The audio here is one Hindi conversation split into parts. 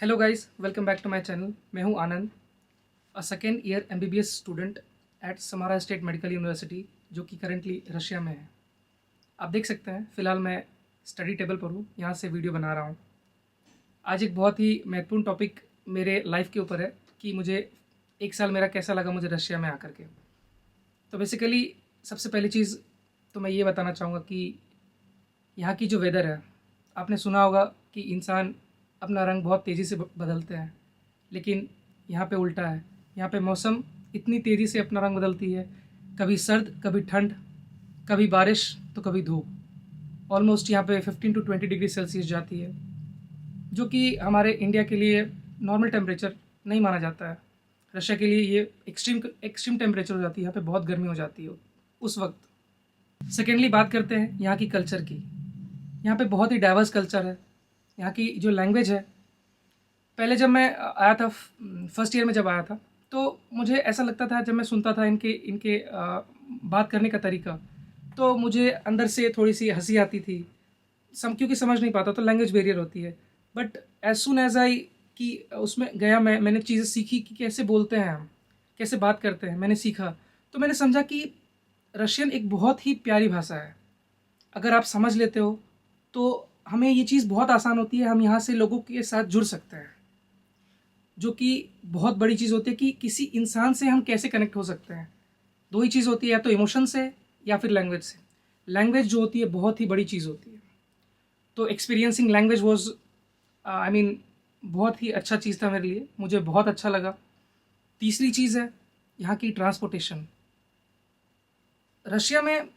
Hello guys, welcome back to my channel. मैं हूं Anand, a second year MBBS student at Samara state medical university, जो कि करंटली रशिया में है। आप देख सकते हैं फ़िलहाल मैं स्टडी टेबल पर हूं, यहाँ से वीडियो बना रहा हूं। आज एक बहुत ही महत्वपूर्ण टॉपिक मेरे लाइफ के ऊपर है कि मुझे एक साल मेरा कैसा लगा मुझे रशिया में आकर के। तो बेसिकली सबसे पहली चीज़ तो मैं ये बताना चाहूँगा कि यहाँ की जो वेदर है, आपने सुना होगा कि इंसान अपना रंग बहुत तेज़ी से बदलते हैं, लेकिन यहाँ पे उल्टा है। यहाँ पे मौसम इतनी तेज़ी से अपना रंग बदलती है, कभी सर्द, कभी ठंड, कभी बारिश तो कभी धूप। ऑलमोस्ट यहाँ पे 15 टू 20 डिग्री सेल्सियस जाती है, जो कि हमारे इंडिया के लिए नॉर्मल टेम्परेचर नहीं माना जाता है। रशिया के लिए ये एक्सट्रीम एक्सट्रीम टेम्परेचर हो जाती है, यहाँ पे बहुत गर्मी हो जाती है उस वक्त। सेकेंडली बात करते हैं यहाँ की कल्चर की। यहाँ पे बहुत ही डाइवर्स कल्चर है। यहाँ की जो लैंग्वेज है, पहले जब मैं आया था, फर्स्ट ईयर में जब आया था, तो मुझे ऐसा लगता था जब मैं सुनता था इनके इनके बात करने का तरीका, तो मुझे अंदर से थोड़ी सी हंसी आती थी। क्योंकि समझ नहीं पाता, तो लैंग्वेज बैरियर होती है। But as soon as I कि उसमें गया, मैंने चीज़ें सीखी कि कैसे बोलते हैं हम, कैसे बात करते हैं, मैंने सीखा। तो मैंने समझा कि रशियन एक बहुत ही प्यारी भाषा है। अगर आप समझ लेते हो तो हमें ये चीज़ बहुत आसान होती है, हम यहाँ से लोगों के साथ जुड़ सकते हैं, जो कि बहुत बड़ी चीज़ होती है कि किसी इंसान से हम कैसे कनेक्ट हो सकते हैं। दो ही चीज़ होती है, या तो इमोशन से या फिर लैंग्वेज से। लैंग्वेज जो होती है बहुत ही बड़ी चीज़ होती है। तो experiencing language was I mean बहुत ही अच्छा चीज़ था मेरे लिए, मुझे बहुत अच्छा लगा। तीसरी चीज़ है यहाँ की ट्रांसपोर्टेशन। रशिया में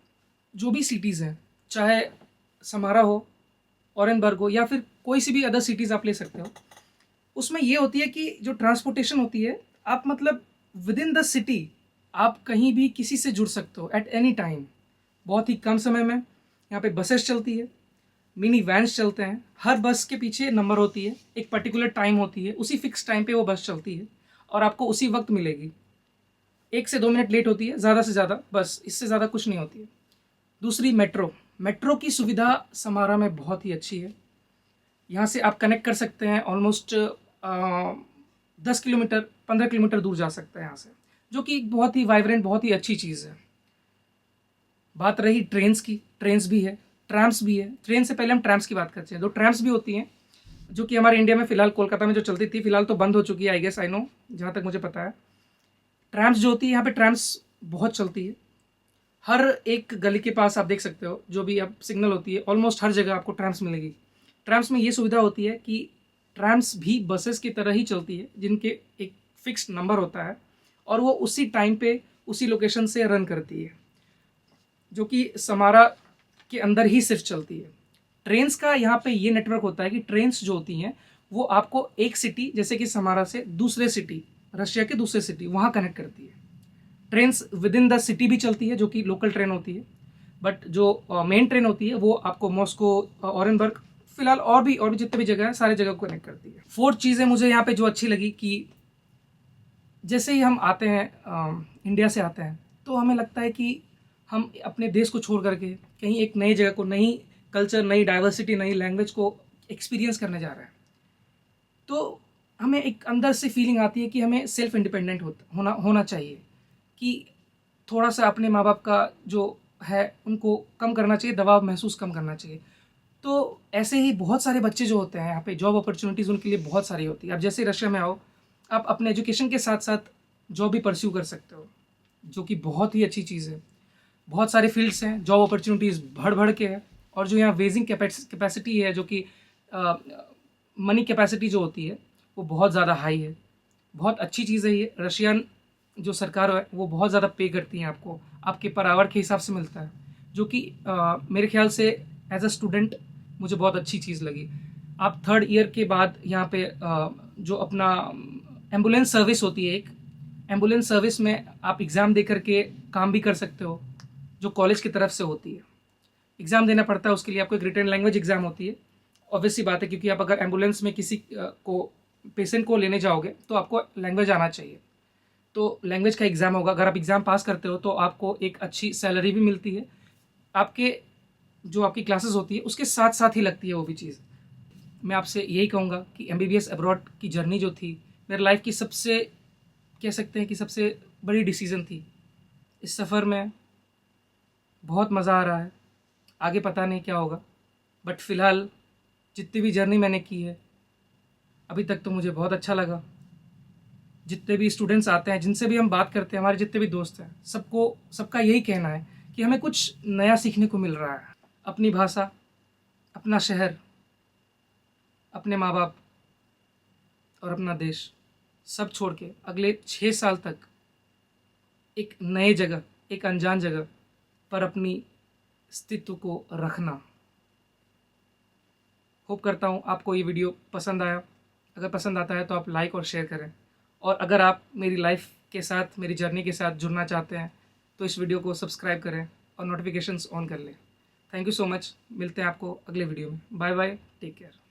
जो भी सिटीज़ हैं, चाहे समारा हो, ऑरेनबर्ग हो, या फिर कोई सी भी अदर सिटीज़ आप ले सकते हो, उसमें ये होती है कि जो ट्रांसपोर्टेशन होती है, आप मतलब विद इन द सिटी आप कहीं भी किसी से जुड़ सकते हो एट एनी टाइम। बहुत ही कम समय में यहाँ पे बसेस चलती है, मिनी वैन्स चलते हैं। हर बस के पीछे नंबर होती है, एक पर्टिकुलर टाइम होती है, उसी फिक्स टाइम पे वो बस चलती है और आपको उसी वक्त मिलेगी। 1 से 2 मिनट लेट होती है ज़्यादा से ज़्यादा, बस इससे ज़्यादा कुछ नहीं होती है। दूसरी मेट्रो। मेट्रो की सुविधा समारा में बहुत ही अच्छी है। यहाँ से आप कनेक्ट कर सकते हैं ऑलमोस्ट 10 किलोमीटर, 15 किलोमीटर दूर जा सकते हैं यहाँ से, जो कि एक बहुत ही वाइब्रेंट, बहुत ही अच्छी चीज़ है। बात रही ट्रेन्स की, ट्रेन्स भी है, ट्रैम्स भी है। ट्रेन से पहले हम ट्रैम्स की बात करते हैं। दो ट्रैम्स भी होती हैं, जो कि हमारे इंडिया में फ़िलहाल कोलकाता में जो चलती थी, फ़िलहाल तो बंद हो चुकी है, आई गेस, आई नो, जहाँ तक मुझे पता है। ट्रैम्स जो होती है यहाँ पे, ट्रैम्स बहुत चलती है। हर एक गली के पास आप देख सकते हो, जो भी अब सिग्नल होती है, ऑलमोस्ट हर जगह आपको ट्रैम्स मिलेगी। ट्रैम्स में ये सुविधा होती है कि ट्रैम्स भी बसेस की तरह ही चलती है, जिनके एक फिक्स्ड नंबर होता है और वो उसी टाइम पे उसी लोकेशन से रन करती है, जो कि समारा के अंदर ही सिर्फ चलती है। ट्रेन्स का यहाँ पे ये नेटवर्क होता है कि ट्रेन्स जो होती हैं वो आपको एक सिटी, जैसे कि समारा से दूसरे सिटी, रशिया के दूसरे सिटी, वहाँ कनेक्ट करती है। Trains with in the city भी चलती है, जो कि लोकल ट्रेन होती है। बट जो मेन ट्रेन होती है वो आपको मॉस्को, ऑरेनबर्ग, फिलहाल और भी जितने भी जगह हैं, सारे जगह को कनेक्ट करती है। फोर्थ चीज़ें मुझे यहाँ पे जो अच्छी लगी कि जैसे ही हम आते हैं, इंडिया से आते हैं, तो हमें लगता है कि हम अपने देश को छोड़ करके कहीं एक नई जगह को, नई कल्चर, नई डाइवर्सिटी, नई लैंग्वेज को एक्सपीरियंस करने जा रहे हैं। तो हमें एक अंदर से फीलिंग आती है कि हमें सेल्फ इंडिपेंडेंट होना चाहिए, कि थोड़ा सा अपने माँ बाप का जो है उनको कम करना चाहिए, दबाव महसूस कम करना चाहिए। तो ऐसे ही बहुत सारे बच्चे जो होते हैं यहाँ पे, जॉब अपॉर्चुनिटीज़ उनके लिए बहुत सारी होती है। अब जैसे रशिया में आओ, आप अपने एजुकेशन के साथ साथ जॉब भी परस्यू कर सकते हो, जो कि बहुत ही अच्छी चीज़ है। बहुत सारे फील्ड्स हैं, जॉब अपॉर्चुनिटीज़ भर भर के है। और जो यहाँ वेजिंग कैपेसिटी है, जो कि मनी कैपेसिटी जो होती है, वो बहुत ज़्यादा हाई है। बहुत अच्छी चीज़ है ये। रशियन जो सरकार है वो बहुत ज़्यादा पे करती है आपको, आपके पर आवर के हिसाब से मिलता है, जो कि मेरे ख्याल से एज अ स्टूडेंट मुझे बहुत अच्छी चीज़ लगी। आप थर्ड ईयर के बाद यहाँ पे जो अपना एम्बुलेंस सर्विस होती है, एक एम्बुलेंस सर्विस में आप एग्ज़ाम दे करके काम भी कर सकते हो, जो कॉलेज की तरफ से होती है। एग्ज़ाम देना पड़ता है, उसके लिए आपको एक रिटन लैंग्वेज एग्ज़ाम होती है। ऑब्वियस सी बात है, क्योंकि आप अगर एम्बुलेंस में किसी को, पेशेंट को लेने जाओगे, तो आपको लैंग्वेज आना चाहिए। तो लैंग्वेज का एग्ज़ाम होगा। अगर आप एग्ज़ाम पास करते हो तो आपको एक अच्छी सैलरी भी मिलती है। आपके जो आपकी क्लासेस होती है उसके साथ साथ ही लगती है वो भी चीज़। मैं आपसे यही कहूँगा कि MBBS अब्रॉड की जर्नी जो थी मेरे लाइफ की सबसे, कह सकते हैं कि सबसे बड़ी डिसीज़न थी। इस सफ़र में बहुत मज़ा आ रहा है, आगे पता नहीं क्या होगा, बट फ़िलहाल जितनी भी जर्नी मैंने की है अभी तक तो मुझे बहुत अच्छा लगा। जितने भी स्टूडेंट्स आते हैं, जिनसे भी हम बात करते हैं, हमारे जितने भी दोस्त हैं, सबका यही कहना है कि हमें कुछ नया सीखने को मिल रहा है। अपनी भाषा, अपना शहर, अपने माँ बाप और अपना देश सब छोड़ के अगले 6 साल तक एक नए जगह, एक अनजान जगह पर अपनी अस्तित्व को रखना। होप करता हूँ आपको ये वीडियो पसंद आया। अगर पसंद आता है तो आप लाइक और शेयर करें, और अगर आप मेरी लाइफ के साथ, मेरी जर्नी के साथ जुड़ना चाहते हैं तो इस वीडियो को सब्सक्राइब करें और नोटिफिकेशंस ऑन कर लें। Thank you so much. मिलते हैं आपको अगले वीडियो में। Bye bye, take care.